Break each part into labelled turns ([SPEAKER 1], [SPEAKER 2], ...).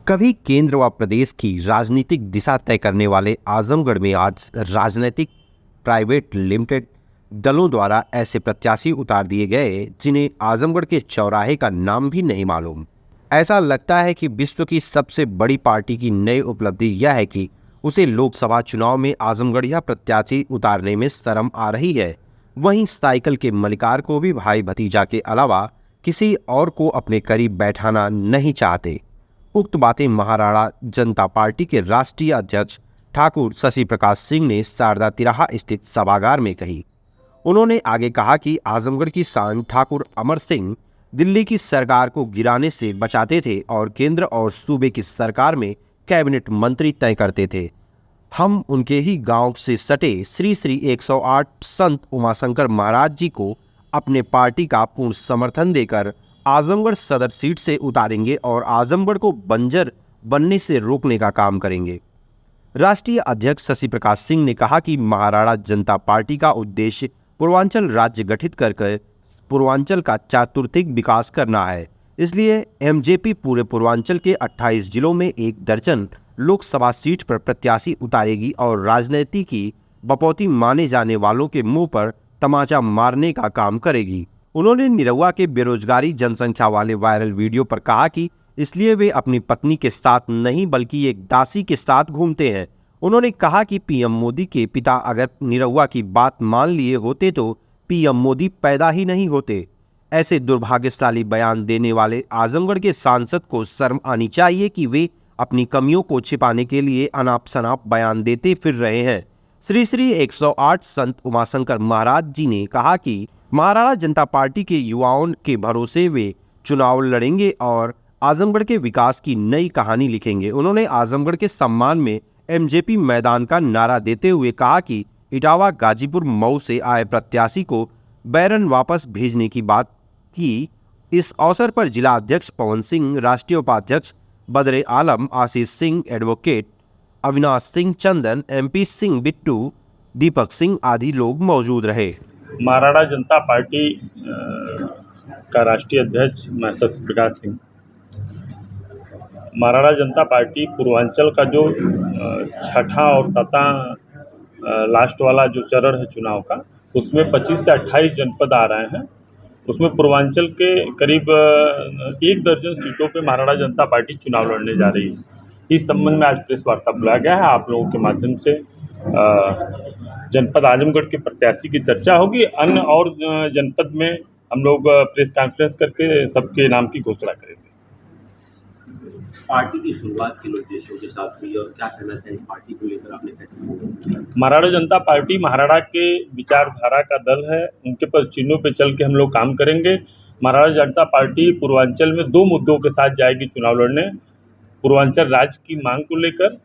[SPEAKER 1] कभी केंद्र व प्रदेश की राजनीतिक दिशा तय करने वाले आजमगढ़ में आज राजनीतिक प्राइवेट लिमिटेड दलों द्वारा ऐसे प्रत्याशी उतार दिए गए जिन्हें आजमगढ़ के चौराहे का नाम भी नहीं मालूम। ऐसा लगता है कि विश्व की सबसे बड़ी पार्टी की नई उपलब्धि यह है कि उसे लोकसभा चुनाव में आजमगढ़िया प्रत्याशी उतारने में शर्म आ रही है। वहीं साइकिल के मलिकार को भी भाई भतीजा के अलावा किसी और को अपने करीब बैठाना नहीं चाहते। उक्त बातें महाराणा जनता पार्टी के राष्ट्रीय अध्यक्ष ठाकुर शशि प्रकाश सिंह ने शारदा तिराहा स्थित सभागार में कही। उन्होंने आगे कहा कि आजमगढ़ की शान ठाकुर अमर सिंह दिल्ली की सरकार को गिराने से बचाते थे और केंद्र और सूबे की सरकार में कैबिनेट मंत्री तय करते थे। हम उनके ही गांव से सटे श्री श्री 108 संत उमाशंकर महाराज जी को अपने पार्टी का पूर्ण समर्थन देकर आजमगढ़ सदर सीट से उतारेंगे और आजमगढ़ को बंजर बनने से रोकने का काम करेंगे। राष्ट्रीय अध्यक्ष शशि प्रकाश सिंह ने कहा कि महाराणा जनता पार्टी का उद्देश्य पूर्वांचल राज्य गठित कर पूर्वांचल का चातुर्थिक विकास करना है। इसलिए एमजेपी पूरे पूर्वांचल के 28 जिलों में 1 दर्जन लोकसभा सीट पर प्रत्याशी उतारेगी और राजनीति की बपौती माने जाने वालों के मुंह पर तमाचा मारने का काम करेगी। उन्होंने निरहुआ के बेरोजगारी जनसंख्या वाले वायरल वीडियो पर कहा कि इसलिए वे अपनी पत्नी के साथ नहीं बल्कि एक दासी के साथ घूमते हैं। उन्होंने कहा कि पीएम मोदी के पिता अगर निरहुआ की बात मान लिए होते तो पीएम मोदी पैदा ही नहीं होते। ऐसे दुर्भाग्यशाली बयान देने वाले आजमगढ़ के सांसद को शर्म आनी चाहिए कि वे अपनी कमियों को छिपाने के लिए अनाप शनाप बयान देते फिर रहे हैं। श्री श्री 108 संत उमाशंकर महाराज जी ने कहा कि महाराणा जनता पार्टी के युवाओं के भरोसे वे चुनाव लड़ेंगे और आजमगढ़ के विकास की नई कहानी लिखेंगे। उन्होंने आजमगढ़ के सम्मान में एमजेपी मैदान का नारा देते हुए कहा कि इटावा गाजीपुर मऊ से आए प्रत्याशी को बैरन वापस भेजने की बात की। इस अवसर पर जिला अध्यक्ष पवन सिंह, राष्ट्रीय उपाध्यक्ष बदरे आलम, आशीष सिंह, एडवोकेट अविनाश सिंह चंदन, एमपी सिंह बिट्टू, दीपक सिंह आदि लोग मौजूद रहे।
[SPEAKER 2] महाराणा जनता पार्टी का राष्ट्रीय अध्यक्ष मैं शशि प्रकाश सिंह। महाराणा जनता पार्टी पूर्वांचल का जो छठा और सातवां लास्ट वाला जो चरण है चुनाव का, उसमें 25 से 28 जनपद आ रहे हैं। उसमें पूर्वांचल के करीब 1 दर्जन सीटों पे महाराणा जनता पार्टी चुनाव लड़ने जा रही है। इस संबंध में आज प्रेस वार्ता बुलाया गया है। आप लोगों के माध्यम से जनपद आजमगढ़ के प्रत्याशी की चर्चा होगी। अन्य और जनपद में हम लोग प्रेस कॉन्फ्रेंस करके सबके नाम की घोषणा करेंगे।
[SPEAKER 3] पार्टी की शुरुआत किन उद्देश्यों के साथ हुई और क्या कहना चाहिए पार्टी को लेकर आपने कैसे?
[SPEAKER 2] महाराणा जनता पार्टी महाराणा के विचारधारा का दल है। उनके पर चिन्हों पे चल के हम लोग काम करेंगे। महाराणा जनता पार्टी पूर्वांचल में 2 मुद्दों के साथ जाएगी चुनाव लड़ने। पूर्वांचल राज्य की मांग को लेकर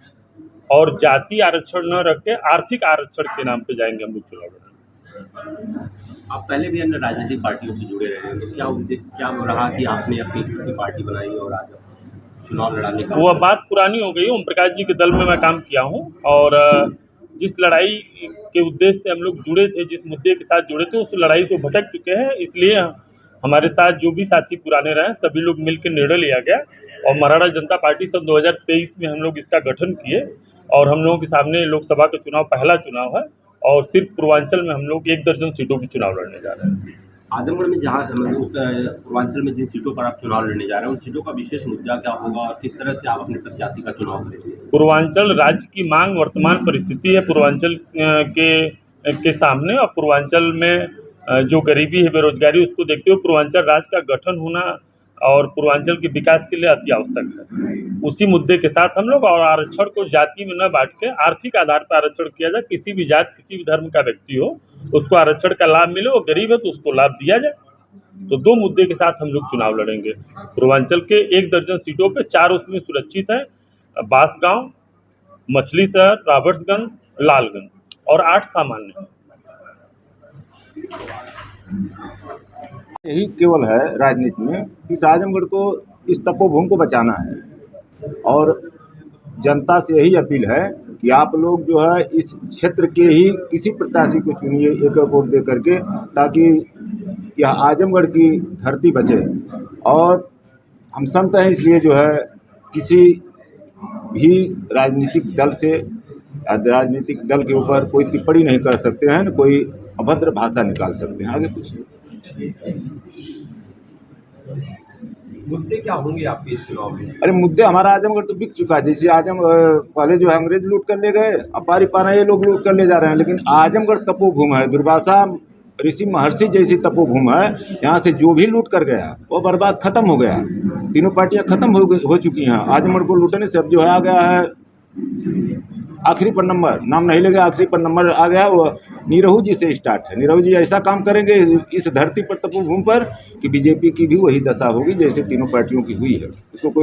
[SPEAKER 2] और जाति आरक्षण न रख के आर्थिक आरक्षण के नाम पे जाएंगे हम लोग चुनाव लड़ने।
[SPEAKER 3] आप पहले भी अन्य राजनीतिक पार्टियों से जुड़े रहे हैं, तो क्या रहा कि आपने अपनी पार्टी बनाई और आज चुनाव लड़ाने का?
[SPEAKER 2] वो बात पुरानी हो गई। ओम प्रकाश जी के दल में मैं काम किया हूँ और जिस लड़ाई के उद्देश्य से हम लोग जुड़े थे, जिस मुद्दे के साथ जुड़े थे, उस लड़ाई से भटक चुके हैं। इसलिए हमारे साथ जो भी साथी पुराने रहे सभी लोग मिलकर निर्णय लिया गया और महाराणा जनता पार्टी सन 2023 में हम लोग इसका गठन किए और हम लोगों के सामने लोकसभा का चुनाव पहला चुनाव है और सिर्फ पूर्वांचल में हम लोग 1 दर्जन सीटों की चुनाव लड़ने जा रहे हैं।
[SPEAKER 3] आजमगढ़ में जहाँ पूर्वांचल में जिन सीटों पर आप चुनाव लड़ने जा रहे हैं उन सीटों का विशेष मुद्दा क्या होगा और किस तरह से आप अपने प्रत्याशी का चुनाव करेंगे?
[SPEAKER 2] पूर्वांचल राज्य की मांग वर्तमान परिस्थिति है पूर्वांचल के सामने और पूर्वांचल में जो गरीबी है, बेरोजगारी, उसको देखते हुए पूर्वांचल राज्य का गठन होना और पूर्वांचल के विकास के लिए अति आवश्यक है। उसी मुद्दे के साथ हम लोग और आरक्षण को जाति में न बांट के आर्थिक आधार पर आरक्षण किया जाए। किसी भी जात किसी भी धर्म का व्यक्ति हो उसको आरक्षण का लाभ मिले। वो गरीब है तो उसको लाभ दिया जाए। तो 2 मुद्दे के साथ हम लोग चुनाव लड़ेंगे। पूर्वांचल के 1 दर्जन सीटों पे 4 उसमें सुरक्षित हैं, बांसगांव, मछली शहर, रॉबर्ट्सगंज, लालगंज और 8 सामान्य हैं।
[SPEAKER 4] यही केवल है राजनीति में, इस आजमगढ़ को, इस तपोभूमि को बचाना है और जनता से यही अपील है कि आप लोग जो है इस क्षेत्र के ही किसी प्रत्याशी को चुनिए एक वोट दे करके, ताकि यह आजमगढ़ की धरती बचे। और हम संत हैं, इसलिए जो है किसी भी राजनीतिक दल से राजनीतिक दल के ऊपर कोई टिप्पणी नहीं कर सकते हैं, न कोई अभद्र भाषा निकाल सकते हैं। आगे पूछिए।
[SPEAKER 3] मुद्दे क्या होंगे आपके इस चुनाव में?
[SPEAKER 4] अरे मुद्दे, हमारा आजमगढ़ तो बिक चुका है। जैसे पहले जो है अंग्रेज लूट कर ले गए, अपारी पारा ये लोग लूट कर ले जा रहे हैं, लेकिन आजमगढ़ तपोभूमि है, दुर्वासा ऋषि महर्षि जैसी तपोभूमि है। यहाँ से जो भी लूट कर गया वो बर्बाद खत्म हो गया। तीनों पार्टियां खत्म हो चुकी हैं। आजमगढ़ को लूटने से अब जो है आ गया है आखिरी पर नंबर, नाम नहीं लगे, आखिरी पर नंबर आ गया। वो निरहू जी से स्टार्ट है। निरहू जी ऐसा काम करेंगे इस धरती पर, तपोभूमि पर, कि बीजेपी की भी वही दशा होगी जैसे तीनों पार्टियों की हुई है। इसको कोई